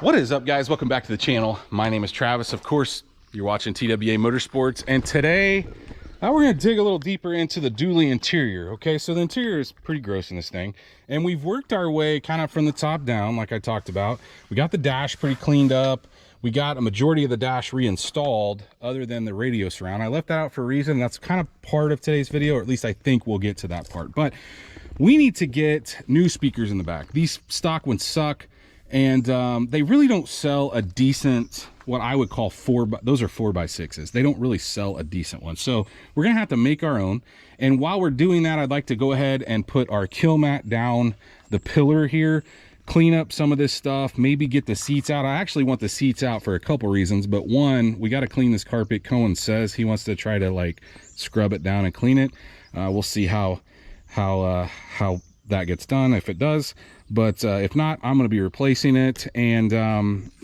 What is up, guys? Welcome back to the channel. My name is Travis. Of course, you're watching TWA Motorsports, and today we're going to dig a little deeper into the dually interior. Okay, so the interior is pretty gross in this thing, and we've worked our way kind of from the top down, like I talked about. We got the dash pretty cleaned up. We got a majority of the dash reinstalled other than the radio surround. I left that out for a reason. That's kind of part of today's video, or at least I think we'll get to that part. But we need to get new speakers in the back. These stock ones suck. And they really don't sell a decent, what I would call those are 4x6s. They don't really sell a decent one. So we're gonna have to make our own. And while we're doing that, I'd like to go ahead and put our kill mat down the pillar here, clean up some of this stuff, maybe get the seats out. I actually want the seats out for a couple reasons, but one, we got to clean this carpet. Cohen says he wants to try to like scrub it down and clean it. We'll see how that gets done, if it does. But if not, I'm going to be replacing it, and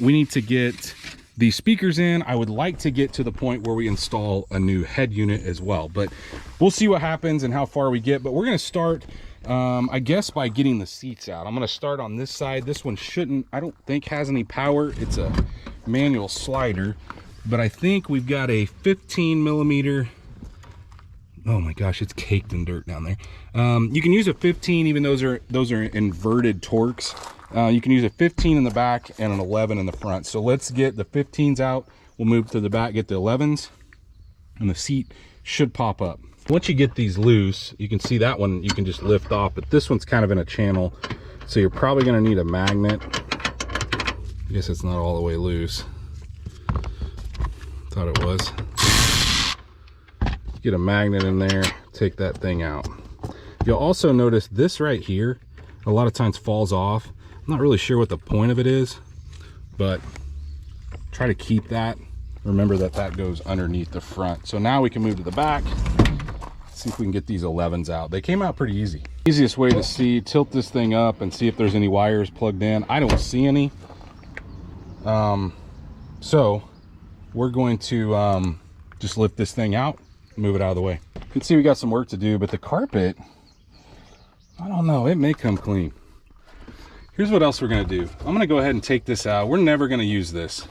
we need to get these speakers in. I would like to get to the point where we install a new head unit as well, but we'll see what happens and how far we get. But we're going to start, I guess, by getting the seats out. I'm going to start on this side. This one I don't think has any power. It's a manual slider, but I think we've got a 15 millimeter. Oh my gosh, it's caked in dirt down there. You can use a 15, even those are inverted Torx. You can use a 15 in the back and an 11 in the front. So let's get the 15s out. We'll move to the back, get the 11s, and the seat should pop up. Once you get these loose, you can see that one you can just lift off, but this one's kind of in a channel, so you're probably gonna need a magnet. I guess it's not all the way loose. Thought it was. Get a magnet in there, take that thing out. You'll also notice this right here a lot of times falls off. I'm not really sure what the point of it is, but try to keep that. Remember that that goes underneath the front. So now we can move to the back, see if we can get these 11s out. They came out pretty easy. Easiest way to see, tilt this thing up and see if there's any wires plugged in. I don't see any. So we're going to just lift this thing out, move it out of the way. You can see we got some work to do, but the carpet, I don't know, it may come clean. Here's what else we're gonna do. I'm gonna go ahead and take this out. We're never gonna use this.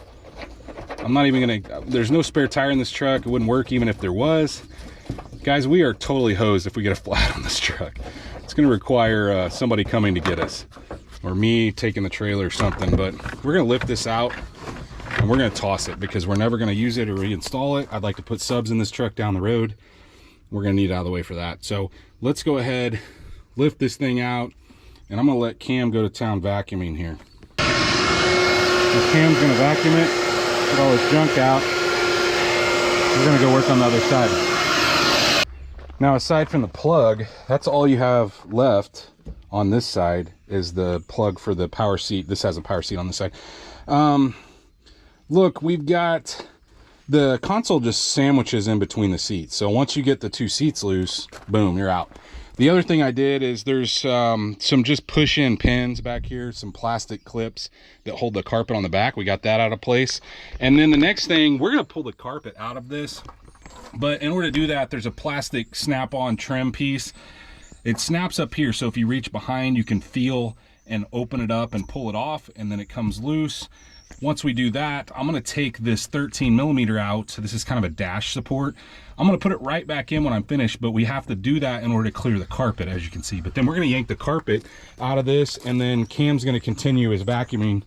I'm not even gonna, there's no spare tire in this truck. It wouldn't work even if there was. Guys, we are totally hosed if we get a flat on this truck. It's gonna require somebody coming to get us, or me taking the trailer or something, but we're gonna lift this out and we're gonna toss it because we're never gonna use it or reinstall it. I'd like to put subs in this truck down the road. We're gonna need it out of the way for that. So let's go ahead, lift this thing out, and I'm gonna let Cam go to town vacuuming here. So Cam's gonna vacuum it, put all this junk out. We're gonna go work on the other side. Now, aside from the plug, that's all you have left on this side is the plug for the power seat. This has a power seat on this side. Look, we've got the console just sandwiches in between the seats. So once you get the two seats loose, boom, you're out. The other thing I did is there's some just push-in pins back here, some plastic clips that hold the carpet on the back. We got that out of place. And then the next thing, we're gonna pull the carpet out of this. But in order to do that, there's a plastic snap-on trim piece. It snaps up here, so if you reach behind, you can feel and open it up and pull it off, and then it comes loose. Once we do that, I'm gonna take this 13 millimeter out. So this is kind of a dash support. I'm gonna put it right back in when I'm finished, but we have to do that in order to clear the carpet, as you can see. But then we're gonna yank the carpet out of this, and then Cam's gonna continue his vacuuming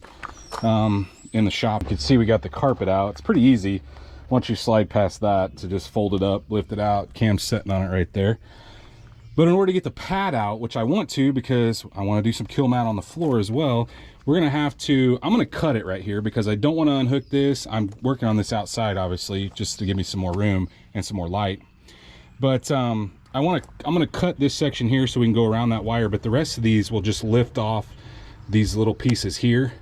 in the shop. You can see we got the carpet out. It's pretty easy once you slide past that to just fold it up, lift it out. Cam's sitting on it right there. But in order to get the pad out, which I want to because I want to do some kill mat on the floor as well, we're going to have to, I'm going to cut it right here because I don't want to unhook this. I'm working on this outside, obviously, just to give me some more room and some more light. But I'm going to cut this section here so we can go around that wire, but the rest of these will just lift off these little pieces here.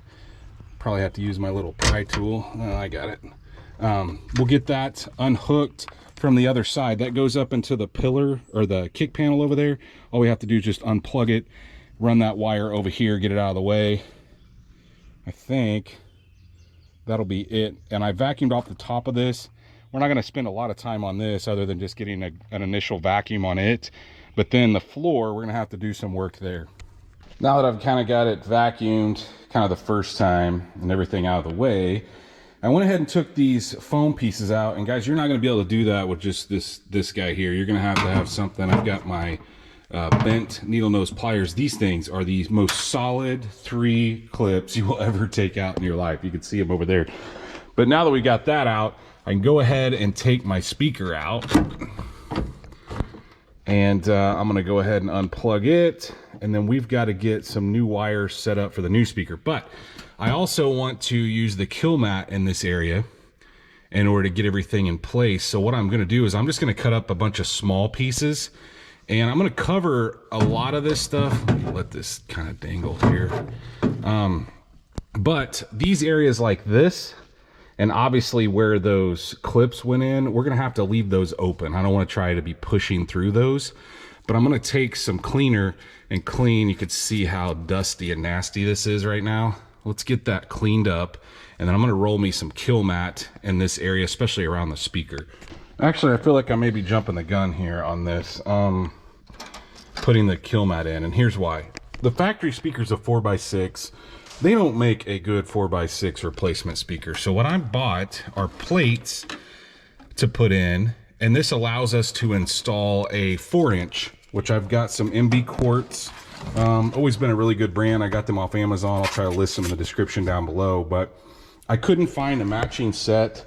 Probably have to use my little pry tool. Oh, I got it. We'll get that unhooked from the other side. That goes up into the pillar or the kick panel over there. All we have to do is just unplug it, run that wire over here, get it out of the way. I think that'll be it. And I vacuumed off the top of this. We're not going to spend a lot of time on this other than just getting an initial vacuum on it. But then the floor, we're going to have to do some work there. Now that I've kind of got it vacuumed kind of the first time and everything out of the way, I went ahead and took these foam pieces out. And guys, you're not going to be able to do that with just this guy here. You're going to have something. I've got my bent needle nose pliers. These things are the most solid 3 clips you will ever take out in your life. You can see them over there. But now that we got that out, I can go ahead and take my speaker out. And I'm going to go ahead and unplug it. And then we've got to get some new wires set up for the new speaker. But I also want to use the kill mat in this area in order to get everything in place. So what I'm going to do is I'm just going to cut up a bunch of small pieces. And I'm going to cover a lot of this stuff. Let me let this kind of dangle here. But these areas like this, and obviously where those clips went in, we're going to have to leave those open. I don't want to try to be pushing through those. But I'm going to take some cleaner and clean. You could see how dusty and nasty this is right now. Let's get that cleaned up. And then I'm going to roll me some kill mat in this area, especially around the speaker. Actually, I feel like I may be jumping the gun here on this, putting the kill mat in, and here's why. The factory speaker's a 4x6. They don't make a good 4x6 replacement speaker. So what I bought are plates to put in, and this allows us to install a 4-inch, which I've got some MB quartz. Always been a really good brand. I got them off Amazon. I'll try to list them in the description down below, but I couldn't find a matching set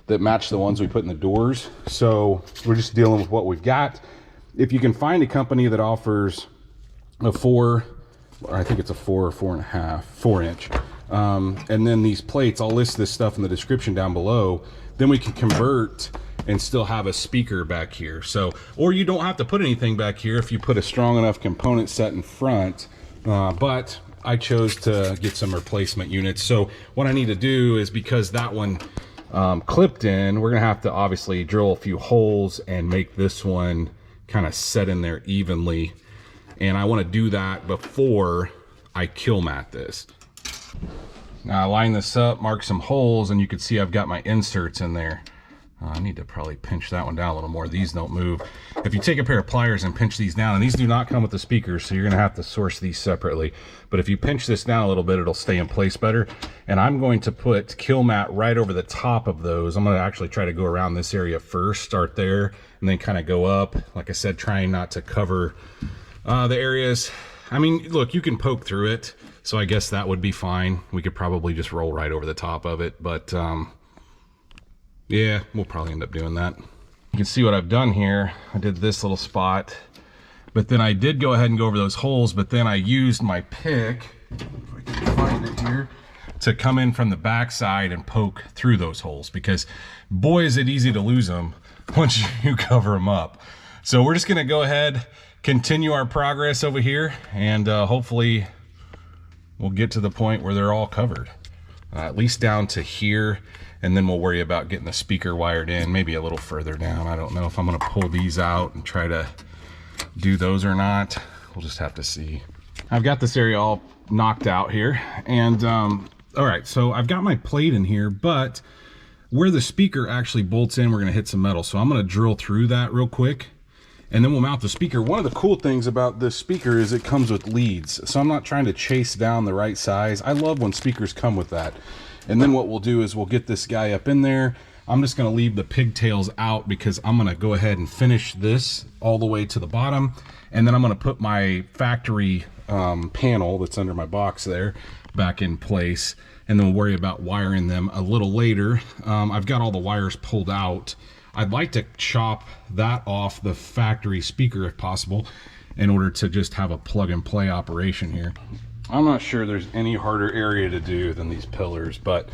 that match the ones we put in the doors. So we're just dealing with what we've got. If you can find a company that offers a 4, or I think it's a 4 or 4.5, 4-inch, and then these plates, I'll list this stuff in the description down below, then we can convert and still have a speaker back here. So, or you don't have to put anything back here if you put a strong enough component set in front, but I chose to get some replacement units. So what I need to do is, because that one clipped in, we're gonna have to obviously drill a few holes and make this one kind of set in there evenly. And I want to do that before I kill mat this. Now I line this up, mark some holes, and you can see I've got my inserts in there. I need to probably pinch that one down a little more. These don't move. If you take a pair of pliers and pinch these down, and these do not come with the speakers, so you're gonna have to source these separately. But if you pinch this down a little bit, it'll stay in place better. And I'm going to put kill mat right over the top of those. I'm gonna actually try to go around this area first, start there, and then kind of go up. Like I said, trying not to cover the areas. I mean, look, you can poke through it, so I guess that would be fine. We could probably just roll right over the top of it, but yeah, we'll probably end up doing that. You can see what I've done here. I did this little spot, but then I did go ahead and go over those holes, but then I used my pick, if I can find it here, to come in from the back side and poke through those holes, because boy, is it easy to lose them once you cover them up. So we're just gonna go ahead, continue our progress over here, and hopefully we'll get to the point where they're all covered, at least down to here. And then we'll worry about getting the speaker wired in, maybe a little further down. I don't know if I'm gonna pull these out and try to do those or not. We'll just have to see. I've got this area all knocked out here. And all right, so I've got my plate in here, but where the speaker actually bolts in, we're gonna hit some metal. So I'm gonna drill through that real quick, and then we'll mount the speaker. One of the cool things about this speaker is it comes with leads. So I'm not trying to chase down the right size. I love when speakers come with that. And then what we'll do is we'll get this guy up in there. I'm just gonna leave the pigtails out because I'm gonna go ahead and finish this all the way to the bottom. And then I'm gonna put my factory panel that's under my box there back in place. And then we'll worry about wiring them a little later. I've got all the wires pulled out. I'd like to chop that off the factory speaker if possible, in order to just have a plug and play operation here. I'm not sure there's any harder area to do than these pillars, but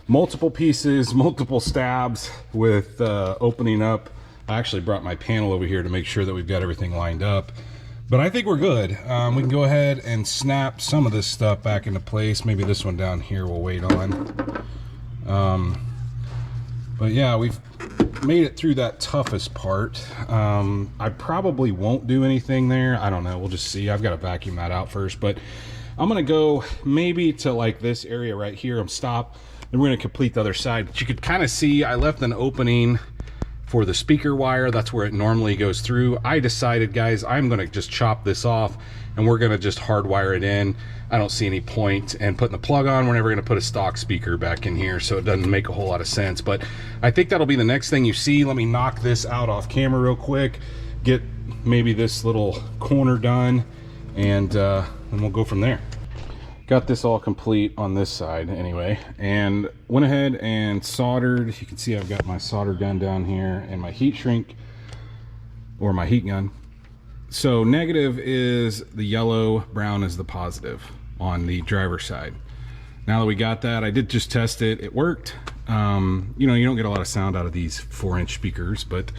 multiple pieces, multiple stabs with opening up. I actually brought my panel over here to make sure that we've got everything lined up, but I think we're good. We can go ahead and snap some of this stuff back into place. Maybe this one down here we'll wait on. But yeah, we've made it through that toughest part. I probably won't do anything there. I don't know, we'll just see. I've got to vacuum that out first, but I'm gonna go maybe to like this area right here and stop. Then we're gonna complete the other side. But you could kind of see I left an opening for the speaker wire. That's where it normally goes through. I decided, guys, I'm gonna just chop this off and we're gonna just hardwire it in. I don't see any point in putting the plug on. We're never gonna put a stock speaker back in here, so it doesn't make a whole lot of sense. But I think that'll be the next thing you see. Let me knock this out off camera real quick, get maybe this little corner done, and we'll go from there. Got this all complete on this side anyway, and went ahead and soldered. You can see I've got my solder gun down here and my heat shrink, or my heat gun. So negative is the yellow, brown is the positive on the driver's side. Now that we got that, I did just test it. It worked. You know, you don't get a lot of sound out of these 4-inch speakers, but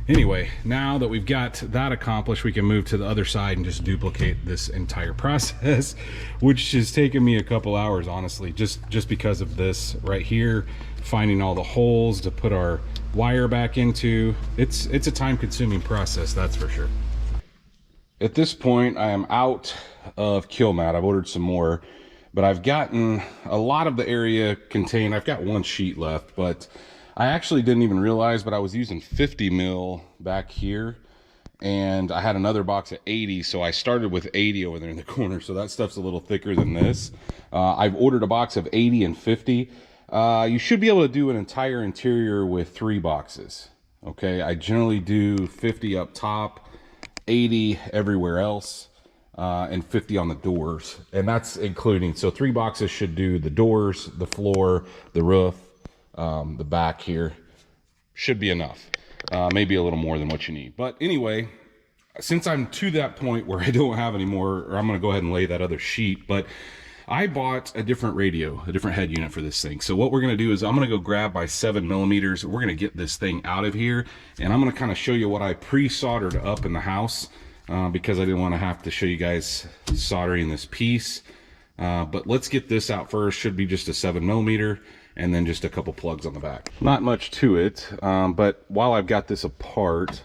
anyway, now that we've got that accomplished, we can move to the other side and just duplicate this entire process, which has taken me a couple hours, honestly, just because of this right here, finding all the holes to put our wire back into. It's a time-consuming process, that's for sure. At this point, I am out of kill mat. I've ordered some more, but I've gotten a lot of the area contained. I've got one sheet left, but I actually didn't even realize, but I was using 50 mil back here, and I had another box at 80, so I started with 80 over there in the corner, so that stuff's a little thicker than this. I've ordered a box of 80 and 50. You should be able to do an entire interior with 3 boxes. Okay, I generally do 50 up top, 80 everywhere else, and 50 on the doors, and that's including, so 3 boxes should do the doors, the floor, the roof, the back here. Should be enough. Maybe a little more than what you need, but anyway, since I'm to that point where I don't have any more, or I'm going to go ahead and lay that other sheet, but I bought a different radio, a different head unit for this thing. So what we're going to do is I'm going to go grab my 7mm. We're going to get this thing out of here, and I'm going to kind of show you what I pre-soldered up in the house, because I didn't want to have to show you guys soldering this piece. But let's get this out first. Should be just a 7mm, and then just a couple plugs on the back. Not much to it, but while I've got this apart,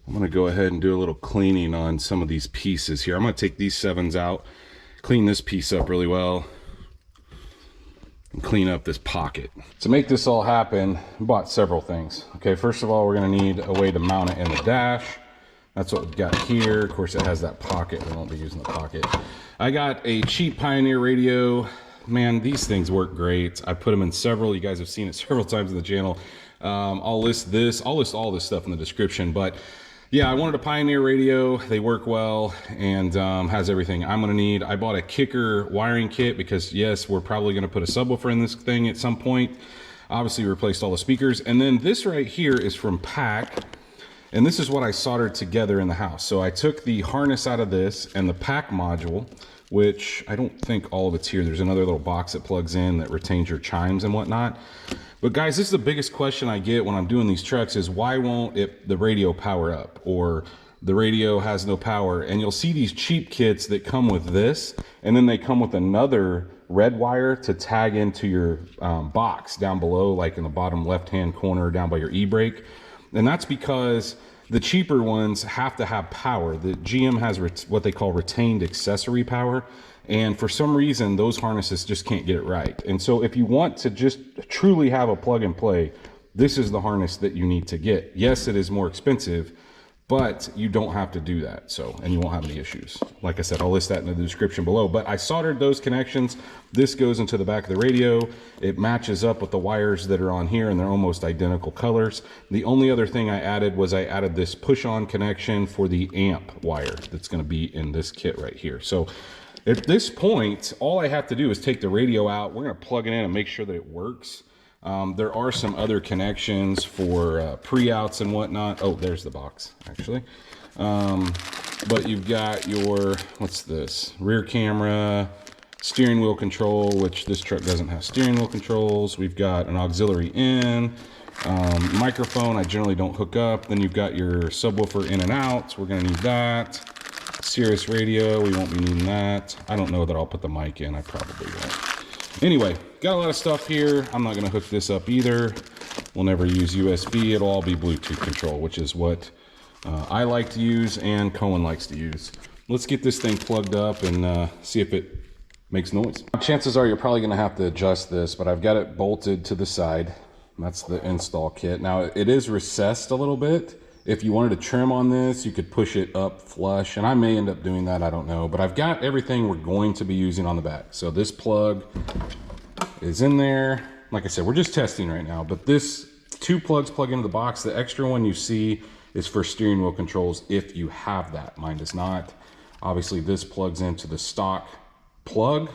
I'm going to go ahead and do a little cleaning on some of these pieces here. I'm going to take these 7s out, clean this piece up really well, and clean up this pocket. To make this all happen, I bought several things. Okay, first of all, we're going to need a way to mount it in the dash. That's what we've got here. Of course, it has that pocket. We won't be using the pocket. I got a cheap Pioneer radio. Man, these things work great. I put them in several. You guys have seen it several times on the channel. I'll list all this stuff in the description, but yeah, I wanted a Pioneer radio. They work well, and has everything I'm gonna need. I bought a kicker wiring kit because yes, we're probably gonna put a subwoofer in this thing at some point. Obviously replaced all the speakers. And then this right here is from PAC, and this is what I soldered together in the house. So I took the harness out of this and the PAC module, which I don't think all of it's here. There's another little box that plugs in that retains your chimes and whatnot. But guys, this is the biggest question I get when I'm doing these trucks is why won't the radio power up, or the radio has no power? And you'll see these cheap kits that come with this, and then they come with another red wire to tag into your box down below, like in the bottom left-hand corner down by your e-brake. And that's because the cheaper ones have to have power. The GM has what they call retained accessory power, and for some reason those harnesses just can't get it right. And so if you want to just truly have a plug and play, this is the harness that you need to get. Yes, it is more expensive, but you don't have to do that, so, and you won't have any issues. Like I said, I'll list that in the description below, but I soldered those connections. This goes into the back of the radio. It matches up with the wires that are on here, and they're almost identical colors. The only other thing I added was I added this push-on connection for the amp wire that's gonna be in this kit right here. So at this point, all I have to do is take the radio out. We're gonna plug it in and make sure that it works. There are some other connections for pre-outs and whatnot. Oh, there's the box, actually. But you've got your, what's this? Rear camera, steering wheel control, which this truck doesn't have steering wheel controls. We've got an auxiliary in, microphone I generally don't hook up. Then you've got your subwoofer in and out. So we're gonna need that. Sirius radio, we won't be needing that. I don't know that I'll put the mic in, I probably won't. Anyway, got a lot of stuff here. I'm not gonna hook this up either. We'll never use USB, it'll all be Bluetooth control, which is what I like to use and Cohen likes to use. Let's get this thing plugged up and see if it makes noise. Chances are you're probably gonna have to adjust this, but I've got it bolted to the side. That's the install kit. Now it is recessed a little bit. If you wanted to trim on this, you could push it up flush, and I may end up doing that, I don't know. But I've got everything we're going to be using on the back. So this plug is in there. Like I said, we're just testing right now, but this 2 plugs plug into the box. The extra one you see is for steering wheel controls if you have that. Mine does not. Obviously this plugs into the stock plug.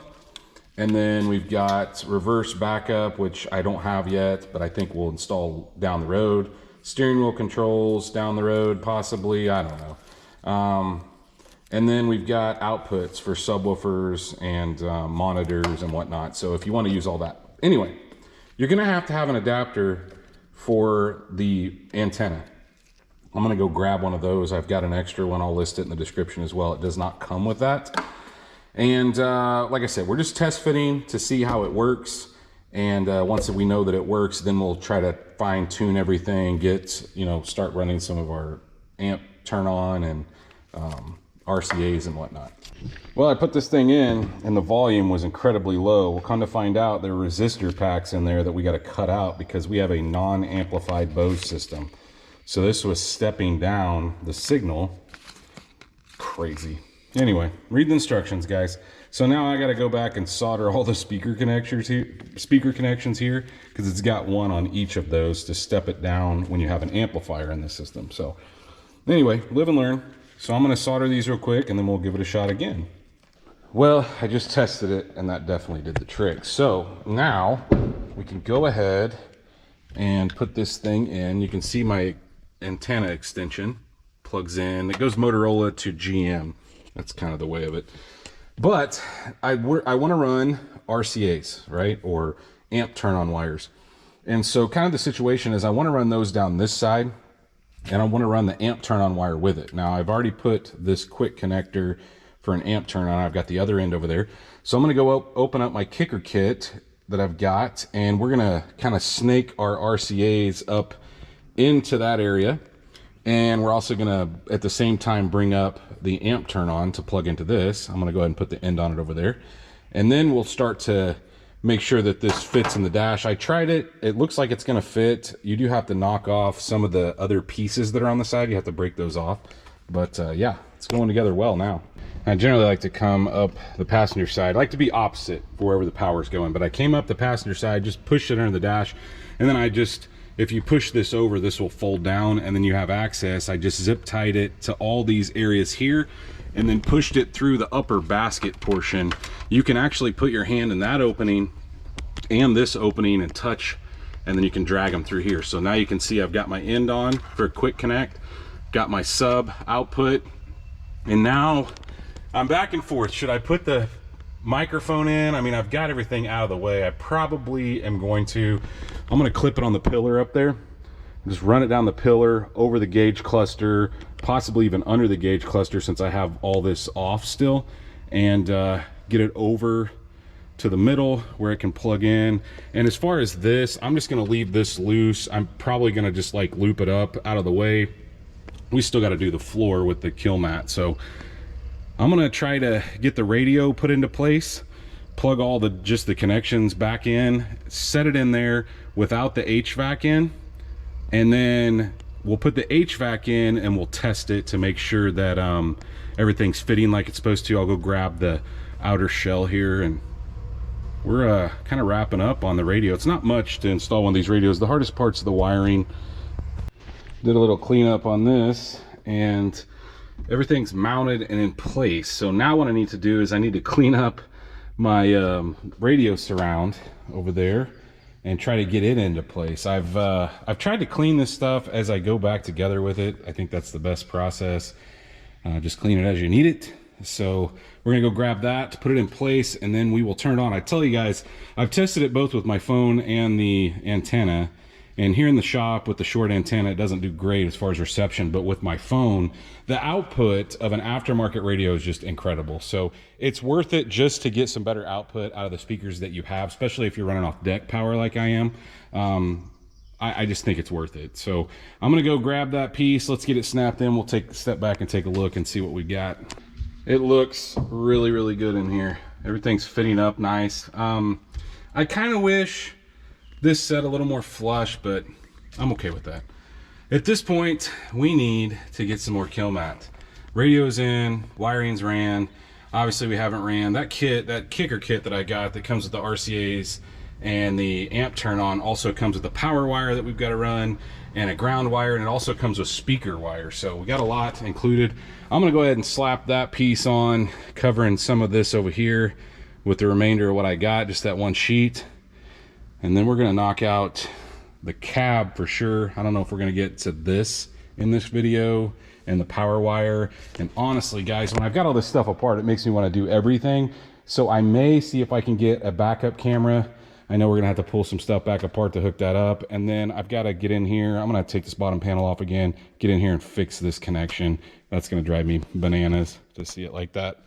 And then we've got reverse backup, which I don't have yet, but I think we'll install down the road. Steering wheel controls down the road, possibly, I don't know. And then we've got outputs for subwoofers and monitors and whatnot. So if you want to use all that. Anyway, you're gonna have to have an adapter for the antenna. I'm gonna go grab one of those. I've got an extra one, I'll list it in the description as well. It does not come with that. And like I said, we're just test fitting to see how it works. And once we know that it works, then we'll try to fine tune everything, get, you know, start running some of our amp turn on and RCAs and whatnot. Well, I put this thing in and the volume was incredibly low. We'll come to find out there are resistor packs in there that we got to cut out because we have a non-amplified Bose system. So this was stepping down the signal. Crazy. Anyway, read the instructions, guys. So now I got to go back and solder all the speaker connections here because it's got one on each of those to step it down when you have an amplifier in the system. So anyway, live and learn. So I'm going to solder these real quick and then we'll give it a shot again. Well, I just tested it and that definitely did the trick. So now we can go ahead and put this thing in. You can see my antenna extension plugs in. It goes Motorola to GM. That's kind of the way of it. But I want to run RCAs, right? Or amp turn on wires. And so kind of the situation is I want to run those down this side and I want to run the amp turn on wire with it. Now I've already put this quick connector for an amp turn on. I've got the other end over there. So I'm going to go open up my kicker kit that I've got and we're going to kind of snake our RCAs up into that area. And we're also gonna, at the same time, bring up the amp turn on to plug into this. I'm gonna go ahead and put the end on it over there. And then we'll start to make sure that this fits in the dash. I tried it, it looks like it's gonna fit. You do have to knock off some of the other pieces that are on the side. You have to break those off. But yeah, it's going together well now. I generally like to come up the passenger side. I like to be opposite for wherever the power's going. But I came up the passenger side, just pushed it under the dash, and then I just, if you push this over, this will fold down and then you have access. I just zip tied it to all these areas here and then pushed it through the upper basket portion. You can actually put your hand in that opening and this opening and touch, and then you can drag them through here. So now you can see I've got my end on for a quick connect, got my sub output, and now I'm back and forth. Should I put the microphone in? I mean, I've got everything out of the way. I probably am going to, I'm going to clip it on the pillar up there, just run it down the pillar over the gauge cluster, possibly even under the gauge cluster since I have all this off still, and get it over to the middle where it can plug in. And as far as this, I'm just going to leave this loose. I'm probably going to just like loop it up out of the way. We still got to do the floor with the kill mat. So I'm gonna try to get the radio put into place, plug all the just the connections back in, set it in there without the HVAC in, and then we'll put the HVAC in and we'll test it to make sure that everything's fitting like it's supposed to. I'll go grab the outer shell here and we're kind of wrapping up on the radio. It's not much to install one of these radios. The hardest part's the wiring. Did a little cleanup on this and everything's mounted and in place. So now what I need to do is I need to clean up my radio surround over there and try to get it into place. I've tried to clean this stuff as I go back together with it. I think that's the best process. Just clean it as you need it. So we're gonna go grab that, put it in place, and then we will turn it on. I tell you guys, I've tested it both with my phone and the antenna. And here in the shop with the short antenna, it doesn't do great as far as reception, but with my phone, the output of an aftermarket radio is just incredible. So it's worth it just to get some better output out of the speakers that you have, especially if you're running off deck power like I am. I just think it's worth it. So I'm gonna go grab that piece. Let's get it snapped in. We'll take a step back and take a look and see what we got. It looks really, really good in here. Everything's fitting up nice. I kind of wish this set a little more flush, but I'm okay with that. At this point, we need to get some more kill mat. Radio's in, wiring's ran. Obviously we haven't ran that kit, that kicker kit that I got that comes with the RCAs and the amp turn on, also comes with the power wire that we've got to run and a ground wire, and it also comes with speaker wire. So we got a lot included. I'm gonna go ahead and slap that piece on, covering some of this over here with the remainder of what I got, just that one sheet. And then we're gonna knock out the cab for sure. I don't know if we're gonna get to this in this video, and the power wire. And honestly guys, when I've got all this stuff apart, it makes me want to do everything. So I may see if I can get a backup camera. I know we're gonna have to pull some stuff back apart to hook that up. And then I've got to get in here. I'm gonna take this bottom panel off again, get in here and fix this connection. That's gonna drive me bananas to see it like that.